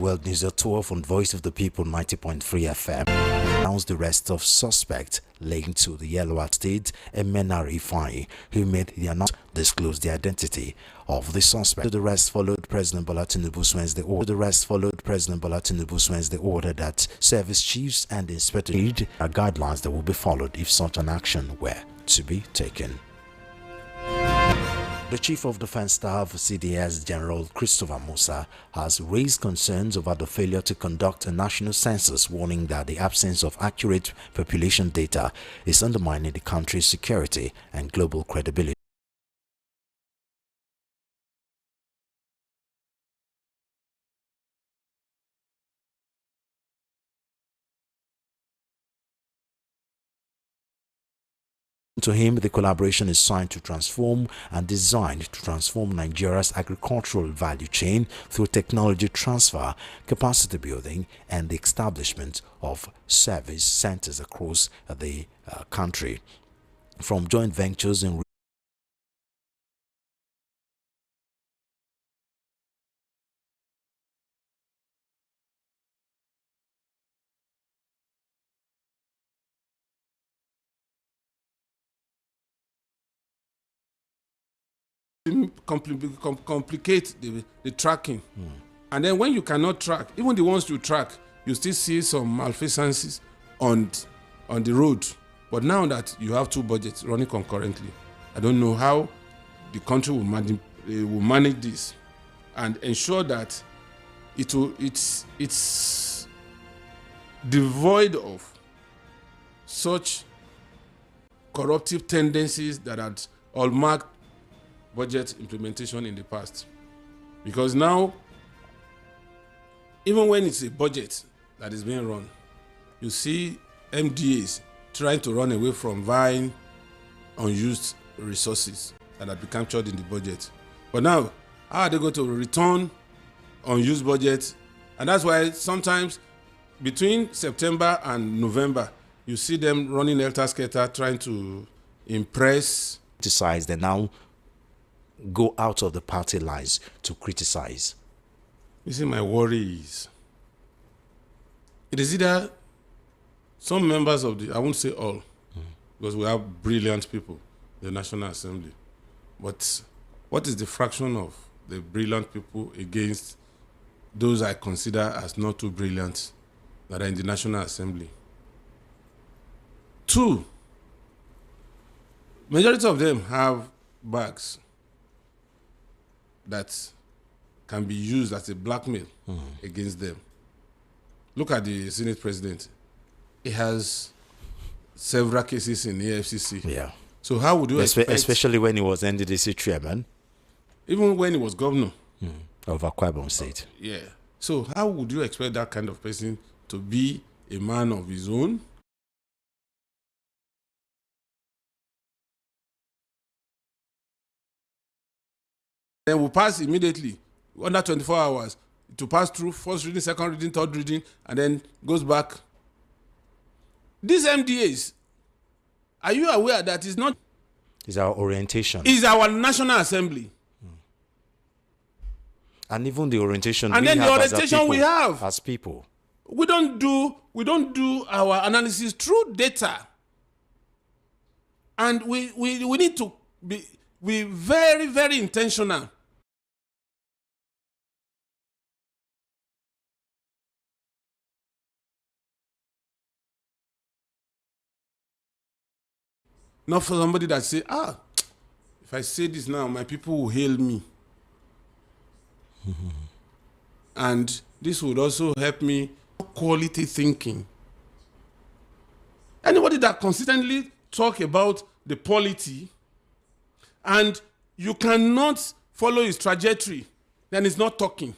World News at 12 on Voice of the People 90.3 FM announced the arrest of suspect linked to the Yellow State and Menari Fai, who made the announcement disclose the identity of the suspect. The arrest followed President Bola Tinubu's Wednesday order that service chiefs and inspectors need guidelines that will be followed if such an action were to be taken. The Chief of Defense Staff, CDS General Christopher Musa, has raised concerns over the failure to conduct a national census, warning that the absence of accurate population data is undermining the country's security and global credibility. To him, the collaboration is signed to transform and designed to transform Nigeria's agricultural value chain through technology transfer, capacity building, and the establishment of service centers across the country. From joint ventures in complicate the tracking. And then when you cannot track, even the ones you track, you still see some malfeasances on the road. But now that you have two budgets running concurrently, I don't know how the country will manage this and ensure that it's devoid of such corruptive tendencies that had hallmarked budget implementation in the past. Because now, even when it's a budget that is being run, you see MDAs trying to run away from vying unused resources that have been captured in the budget. But now, how are they going to return unused budget? And that's why sometimes between September and November, you see them running helter-skelter trying to impress. Criticize, they now go out of the party lines to criticize. You see, my worry is it is either some members of the, I won't say all, because we have brilliant people, the National Assembly, but what is the fraction of the brilliant people against those I consider as not too brilliant that are in the National Assembly? Two, majority of them have bags that can be used as a blackmail against them. Look at the Senate President. He has several cases in the AFCC. Yeah. So how would you expect... Especially when he was NDDC chairman. Even when he was governor. Of Akwa Ibom State. Yeah. So how would you expect that kind of person to be a man of his own? Then we'll pass immediately, under 24 hours, to pass through first reading, second reading, third reading, and then goes back. These MDAs, are you aware that it's not... It's our orientation. It's our National Assembly. And even the orientation and we then have the orientation we have as people. We don't do our analysis through data. And we need to be very, very intentional. Not for somebody that say, if I say this now, my people will hail me. And this would also help me quality thinking. Anybody that consistently talk about the polity and you cannot follow his trajectory, then he's not talking.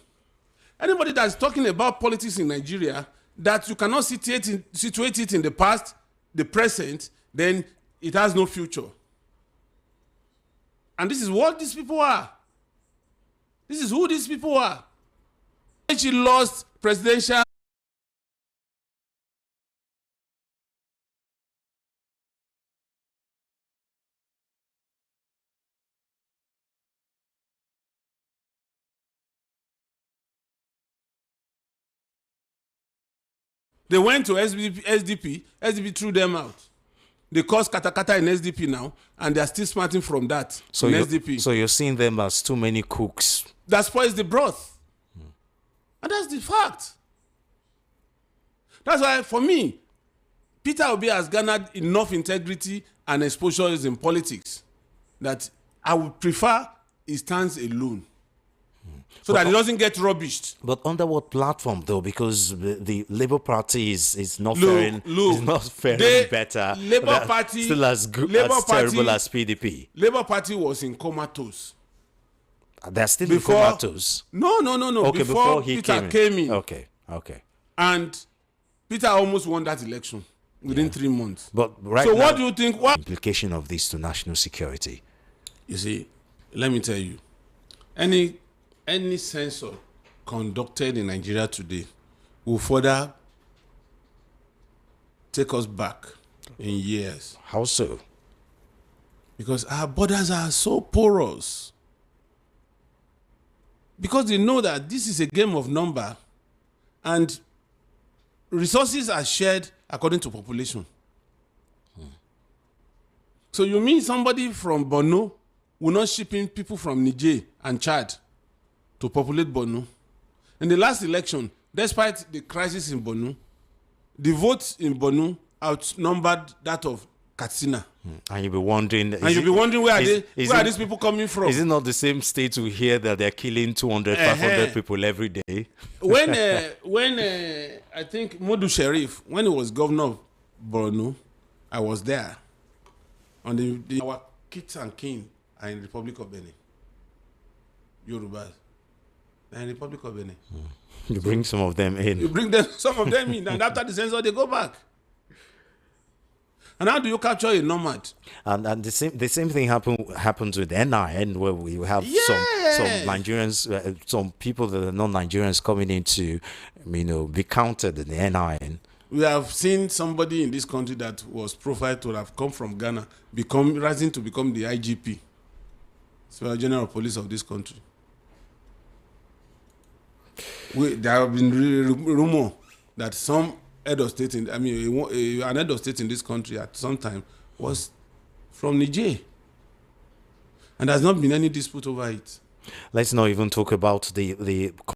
Anybody that's talking about politics in Nigeria that you cannot situate it in the past, the present, then it has no future. And this is what these people are. This is who these people are. She lost presidential They went to SDP threw them out. They caused katakata in SDP now, and they are still smarting from that So in you SDP. so you're seeing them as too many cooks. That spoils the broth. And that's the fact. That's why, for me, Peter Obi has garnered enough integrity and exposure in politics that I would prefer he stands alone. So that he doesn't get rubbished. But under what platform, though? Because the Labour Party is not faring better. Labour Party still as good, terrible as PDP. Labour Party was in comatose. They're still in comatose. No. Okay, before he Peter came in. Okay. And Peter almost won that election within 3 months. But right so now, what do you think? What implication of this to national security? You see, let me tell you, any census conducted in Nigeria today will further take us back in years. How so? Because our borders are so porous. Because they know that this is a game of number and resources are shared according to population. So you mean somebody from Borno will not ship in people from Niger and Chad to populate Borno? In the last election, despite the crisis in Borno, the votes in Borno outnumbered that of Katsina. And you'll be wondering... where are these people coming from? Is it not the same state we hear that they're killing 200, 500 people every day? When I think Modu Sharif, when he was governor of Borno, I was there. On our kids and kin are in the Republic of Benin. Yorubas. They're in the Republic of Benin. You bring some of them in. You bring some of them in, and after the census, they go back. And how do you capture a nomad? And the same thing happens with NIN, where we have some Nigerians, some people that are not Nigerians coming in to, be counted in the NIN. We have seen somebody in this country that was profiled to have come from Ghana, rising to become the IGP, Special General Police of this country. There have been rumor that some head of state an head of state in this country at some time was from Niger, and there's not been any dispute over it. Let's not even talk about the